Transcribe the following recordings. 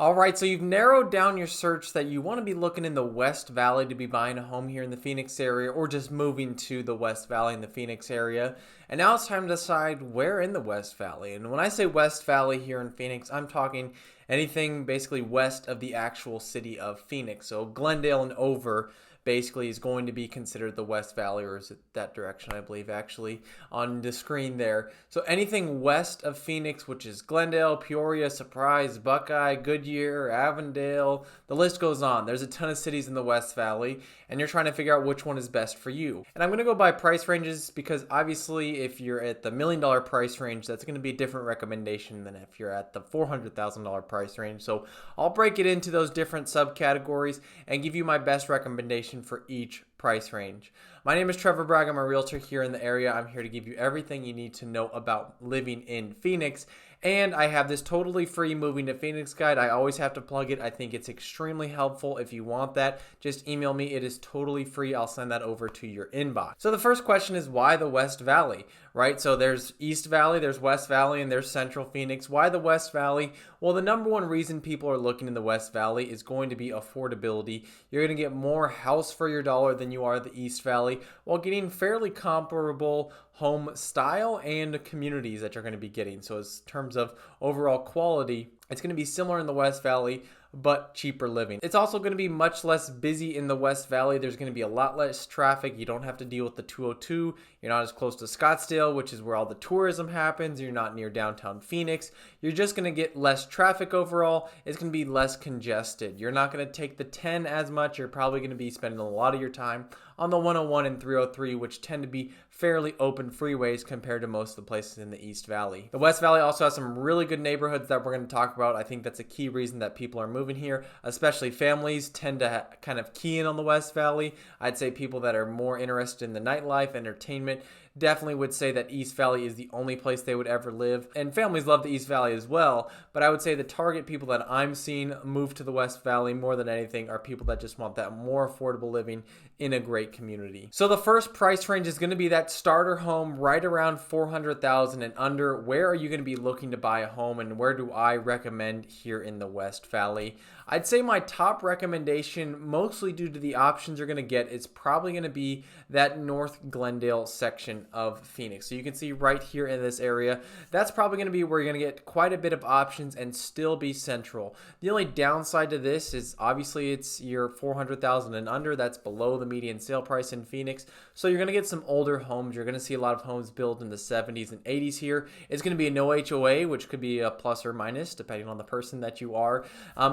All right, so you've narrowed down your search that you want to be looking in the West Valley to be buying a home here in the Phoenix area or just moving to the West Valley in the Phoenix area. And now it's time to decide where in the West Valley. And when I say West Valley here in Phoenix, I'm talking anything basically west of the actual city of Phoenix. So Glendale and over basically is going to be considered the West Valley, or is it that direction, I believe, actually, on the screen there. So anything west of Phoenix, which is Glendale, Peoria, Surprise, Buckeye, Goodyear, Avondale, the list goes on. There's a ton of cities in the West Valley, and you're trying to figure out which one is best for you. And I'm going to go by price ranges because obviously if you're at the $1 million price range, that's going to be a different recommendation than if you're at the $400,000 price range. So I'll break it into those different subcategories and give you my best recommendation for each price range. My name is Trevor Bragg. I'm a realtor here in the area. I'm here to give you everything you need to know about living in Phoenix. And I have this totally free moving to Phoenix guide. I always have to plug it. I think it's extremely helpful. If you want that, just email me. It is totally free. I'll send that over to your inbox. So the first question is, why the West Valley, right? So there's East Valley, there's West Valley, and there's Central Phoenix. Why the West Valley? Well, the number one reason people are looking in the West Valley is going to be affordability. You're going to get more house for your dollar than you are the East Valley, while getting fairly comparable home style and communities that you're going to be getting. So in terms of overall quality, it's going to be similar in the West Valley, but cheaper living. It's also going to be much less busy in the West Valley. There's going to be a lot less traffic. You don't have to deal with the 202. You're not as close to Scottsdale, which is where all the tourism happens. You're not near downtown Phoenix. You're just going to get less traffic overall. It's going to be less congested. You're not going to take the 10 as much. You're probably going to be spending a lot of your time on the 101 and 303, which tend to be fairly open freeways compared to most of the places in the East Valley. The West Valley also has some really good neighborhoods that we're going to talk about. I think that's a key reason that people are moving here, especially families tend to kind of key in on the West Valley. I'd say people that are more interested in the nightlife, entertainment, definitely would say that East Valley is the only place they would ever live. And families love the East Valley as well, but I would say the target people that I'm seeing move to the West Valley more than anything are people that just want that more affordable living in a great community. So the first price range is going to be that starter home right around $400,000 and under. Where are you going to be looking to buy a home, and where do I recommend here in the West Valley? I'd say my top recommendation, mostly due to the options you're going to get, is probably going to be that North Glendale section of Phoenix. So you can see right here in this area, that's probably going to be where you're going to get quite a bit of options and still be central. The only downside to this is obviously it's your $400,000 and under. That's below the median sale price in Phoenix. So you're going to get some older homes. You're going to see a lot of homes built in the 70s and 80s here. It's going to be a no HOA, which could be a plus or minus depending on the person that you are.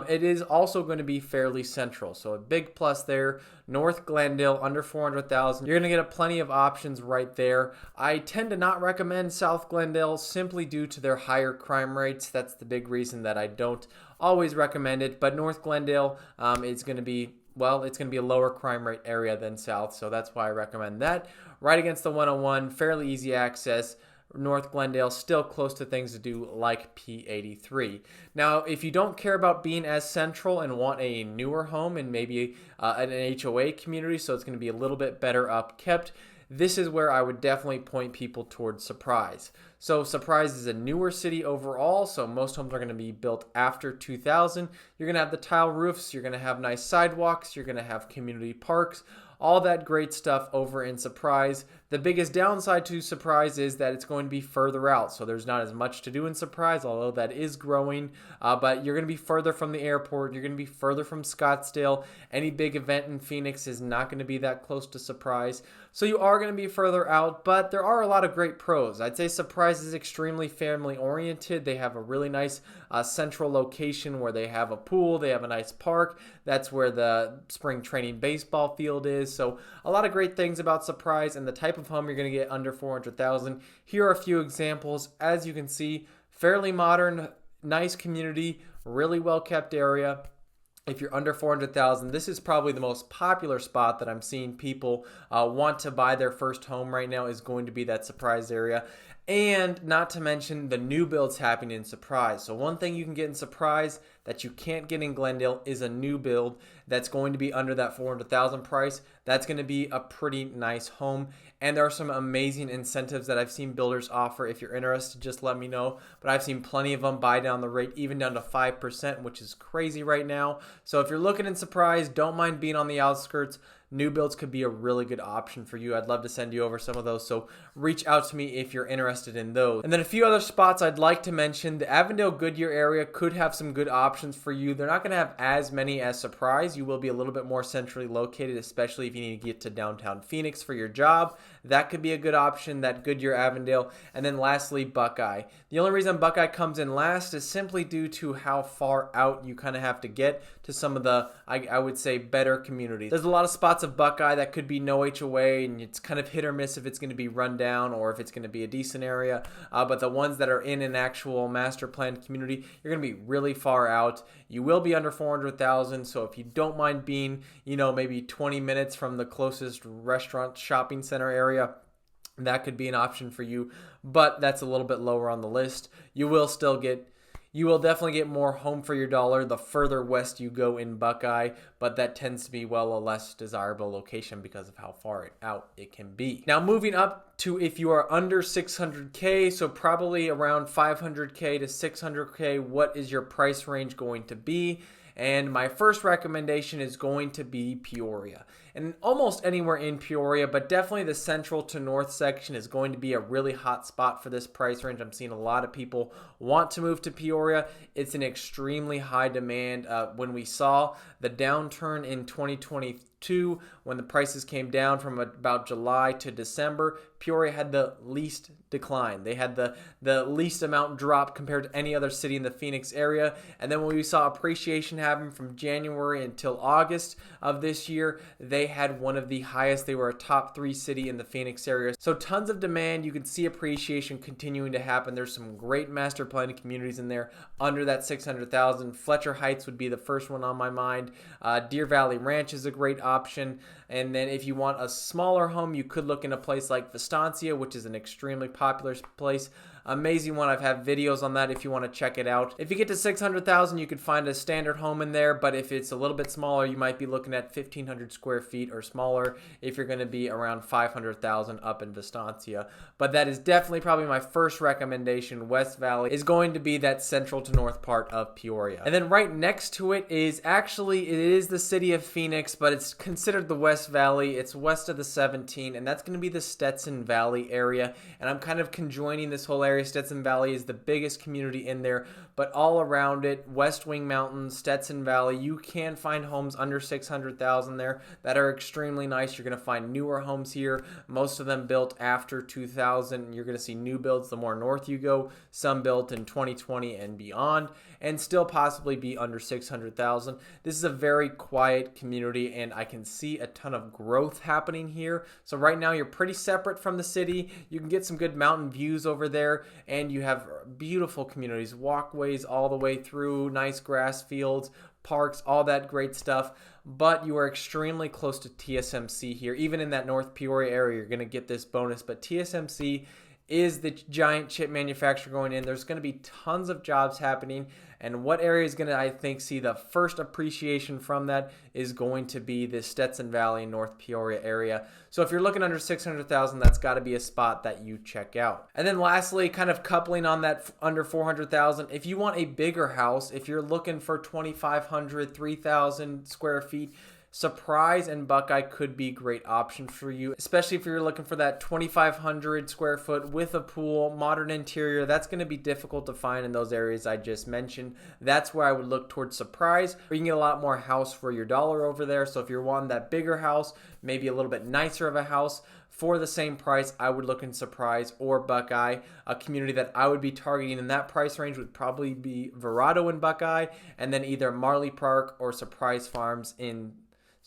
It is also going to be fairly central. So a big plus there. North Glendale under $400,000. You're going to get plenty of options right there. I tend to not recommend South Glendale simply due to their higher crime rates. That's the big reason that I don't always recommend it. But North Glendale is going to be, well, it's going to be a lower crime rate area than South. So that's why I recommend that. Right against the 101, fairly easy access. North Glendale still close to things to do like P83. Now, if you don't care about being as central and want a newer home and maybe an HOA community, so it's going to be a little bit better upkept, this is where I would definitely point people towards Surprise. So Surprise is a newer city overall, so most homes are going to be built after 2000. You're going to have the tile roofs, you're going to have nice sidewalks, you're going to have community parks, all that great stuff over in Surprise. The biggest downside to Surprise is that it's going to be further out, so there's not as much to do in Surprise, although that is growing, but you're going to be further from the airport, you're going to be further from Scottsdale. Any big event in Phoenix is not going to be that close to Surprise, so you are going to be further out, but there are a lot of great pros. I'd say Surprise is extremely family oriented. They have a really nice central location where they have a pool, they have a nice park. That's where the spring training baseball field is. So a lot of great things about Surprise and the type of home you're going to get under $400,000. Here are a few examples. As you can see, fairly modern, nice community, really well kept area. If you're under $400,000, this is probably the most popular spot that I'm seeing people want to buy their first home right now, is going to be that Surprise area. And not to mention the new builds happening in Surprise. So one thing you can get in Surprise that you can't get in Glendale is a new build that's going to be under that $400,000 price. That's going to be a pretty nice home. And there are some amazing incentives that I've seen builders offer. If you're interested, just let me know. But I've seen plenty of them buy down the rate, even down to 5%, which is crazy right now. So if you're looking in Surprise, don't mind being on the outskirts. New builds could be a really good option for you. I'd love to send you over some of those, so reach out to me if you're interested in those. And then a few other spots I'd like to mention. The Avondale-Goodyear area could have some good options for you. They're not going to have as many as Surprise. You will be a little bit more centrally located, especially if you need to get to downtown Phoenix for your job. That could be a good option, that Goodyear-Avondale. And then lastly, Buckeye. The only reason Buckeye comes in last is simply due to how far out you kind of have to get to some of the, I would say, better communities. There's a lot of spots of Buckeye that could be no HOA, and it's kind of hit or miss if it's going to be run down or if it's going to be a decent area. But the ones that are in an actual master plan community, you're going to be really far out. You will be under 400,000. So if you don't mind being, maybe 20 minutes from the closest restaurant shopping center area, that could be an option for you. But that's a little bit lower on the list. You will definitely get more home for your dollar the further west you go in Buckeye, but that tends to be, a less desirable location because of how far out it can be. Now, moving up to if you are under 600K, so probably around 500K to 600K, what is your price range going to be? And my first recommendation is going to be Peoria. And almost anywhere in Peoria, but definitely the central to north section is going to be a really hot spot for this price range. I'm seeing a lot of people want to move to Peoria. It's an extremely high demand. When we saw the downturn in 2022, when the prices came down from about July to December, Peoria had the least decline. They had the least amount drop compared to any other city in the Phoenix area. And then when we saw appreciation happen from January until August of this year, they had one of the highest. They were a top 3 city in the Phoenix area. So tons of demand. You can see appreciation continuing to happen. There's some great master planning communities in there under that 600,000. Fletcher Heights would be the first one on my mind. Deer Valley Ranch is a great option. And then if you want a smaller home, you could look in a place like Vistancia, which is an extremely popular place. Amazing one. I've had videos on that if you want to check it out. If you get to 600,000, you could find a standard home in there, but if it's a little bit smaller, you might be looking at 1,500 square feet or smaller if you're going to be around 500,000 up in Vistancia. But that is definitely probably my first recommendation. West Valley is going to be that central to north part of Peoria. And then right next to it is it is the city of Phoenix, but it's considered the West Valley. It's west of the 17, and that's going to be the Stetson Valley area. And I'm kind of conjoining this whole area. Stetson Valley is the biggest community in there, but all around it, West Wing Mountains, Stetson Valley, you can find homes under 600,000 there that are extremely nice. You're going to find newer homes here, most of them built after 2000. You're going to see new builds the more north you go, some built in 2020 and beyond, and still possibly be under 600,000. This is a very quiet community, and I can see a ton of growth happening here. So right now you're pretty separate from the city. You can get some good mountain views over there, and you have beautiful communities, walkways all the way through, nice grass fields, parks, all that great stuff. But you are extremely close to TSMC here. Even in that North Peoria area, you're going to get this bonus. But TSMC is the giant chip manufacturer going in. There's going to be tons of jobs happening. And what area is going to, I think, see the first appreciation from that is going to be the Stetson Valley, North Peoria area. So if you're looking under 600,000, that's got to be a spot that you check out. And then lastly, kind of coupling on that under 400,000, if you want a bigger house, if you're looking for 2,500, 3,000 square feet, Surprise and Buckeye could be great options for you, especially if you're looking for that 2,500 square foot with a pool, modern interior. That's going to be difficult to find in those areas I just mentioned. That's where I would look towards Surprise, where you can get a lot more house for your dollar over there. So if you're wanting that bigger house, maybe a little bit nicer of a house, for the same price, I would look in Surprise or Buckeye. A community that I would be targeting in that price range would probably be Verrado in Buckeye, and then either Marley Park or Surprise Farms in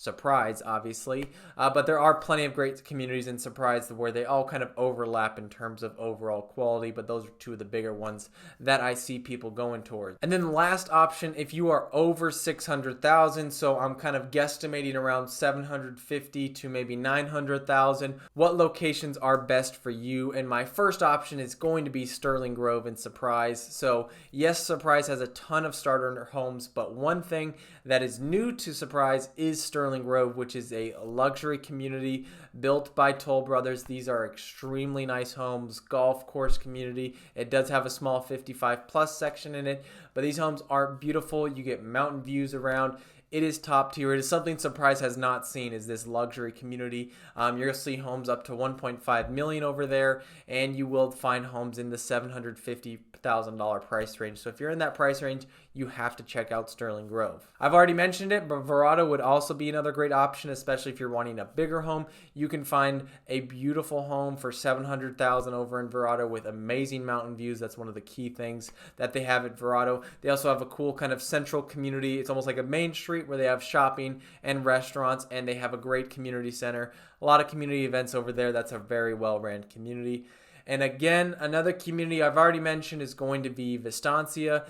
Surprise, obviously, but there are plenty of great communities in Surprise where they all kind of overlap in terms of overall quality, but those are two of the bigger ones that I see people going towards. And then the last option, if you are over 600,000, so I'm kind of guesstimating around 750 to maybe 900,000, what locations are best for you? And my first option is going to be Sterling Grove and Surprise. So yes, Surprise has a ton of starter homes, but one thing that is new to Surprise is Sterling Grove, which is a luxury community built by Toll Brothers. These are extremely nice homes, golf course community. It does have a small 55 plus section in it, but these homes are beautiful. You get mountain views around. It is top tier. It is something Surprise has not seen, is this luxury community. You're going to see homes up to $1.5 million over there, and you will find homes in the $750,000 price range. So if you're in that price range, you have to check out Sterling Grove. I've already mentioned it, but Verrado would also be another great option, especially if you're wanting a bigger home. You can find a beautiful home for $700,000 over in Verrado with amazing mountain views. That's one of the key things that they have at Verrado. They also have a cool kind of central community. It's almost like a main street where they have shopping and restaurants, and they have a great community center. A lot of community events over there. That's a very well-ran community. And again, another community I've already mentioned is going to be Vistancia.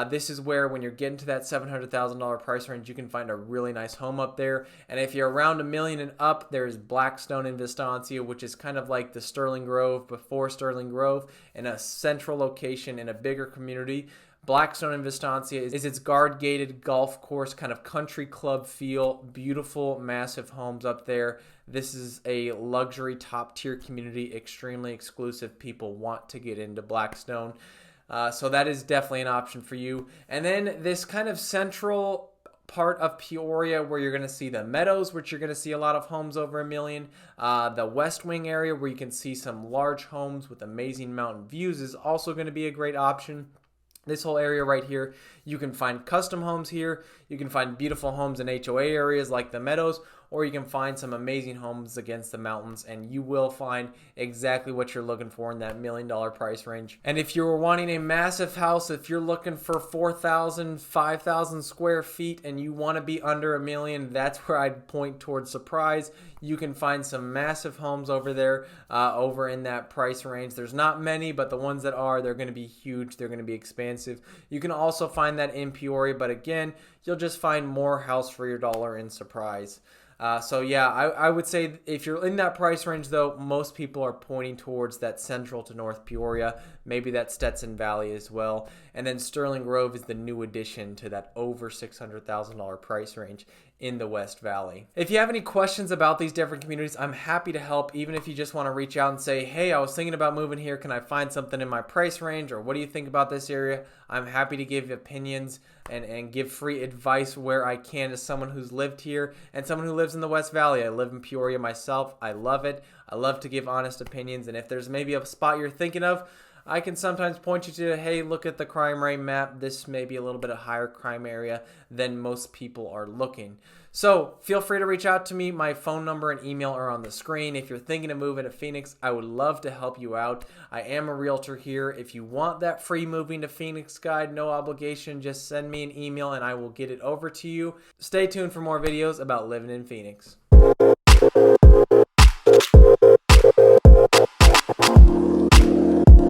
This is where when you're getting to that $700,000 price range, you can find a really nice home up there. And if you're around $1 million and up, there's Blackstone in Vistancia, which is kind of like the Sterling Grove before Sterling Grove, in a central location in a bigger community. Blackstone in Vistancia is its guard-gated golf course, kind of country club feel, beautiful, massive homes up there. This is a luxury top-tier community, extremely exclusive. People want to get into Blackstone. So that is definitely an option for you. And then this kind of central part of Peoria where you're going to see the Meadows, which you're going to see a lot of homes over $1 million. The West Wing area where you can see some large homes with amazing mountain views is also going to be a great option. This whole area right here, you can find custom homes here. You can find beautiful homes in HOA areas like the Meadows, or you can find some amazing homes against the mountains, and you will find exactly what you're looking for in that $1 million price range. And if you're wanting a massive house, if you're looking for 4,000, 5,000 square feet and you want to be under $1 million, that's where I'd point towards Surprise. You can find some massive homes over there, over in that price range. There's not many, but the ones that are, they're going to be huge. They're going to be expansive. You can also find that in Peoria, but again, you'll just find more house for your dollar in Surprise. So yeah, I would say if you're in that price range, though, most people are pointing towards that central to North Peoria, maybe that Stetson Valley as well. And then Sterling Grove is the new addition to that over $600,000 price range in the West Valley. If you have any questions about these different communities, I'm happy to help. Even if you just want to reach out and say, hey, I was thinking about moving here. Can I find something in my price range? Or what do you think about this area? I'm happy to give opinions and give free advice where I can as someone who's lived here and someone who lives in the West Valley. I live in Peoria myself. I love it. I love to give honest opinions. And if there's maybe a spot you're thinking of, I can sometimes point you to, hey, look at the crime rate map. This may be a little bit of higher crime area than most people are looking. So feel free to reach out to me. My phone number and email are on the screen. If you're thinking of moving to Phoenix, I would love to help you out. I am a realtor here. If you want that free moving to Phoenix guide, no obligation, just send me an email and I will get it over to you. Stay tuned for more videos about living in Phoenix.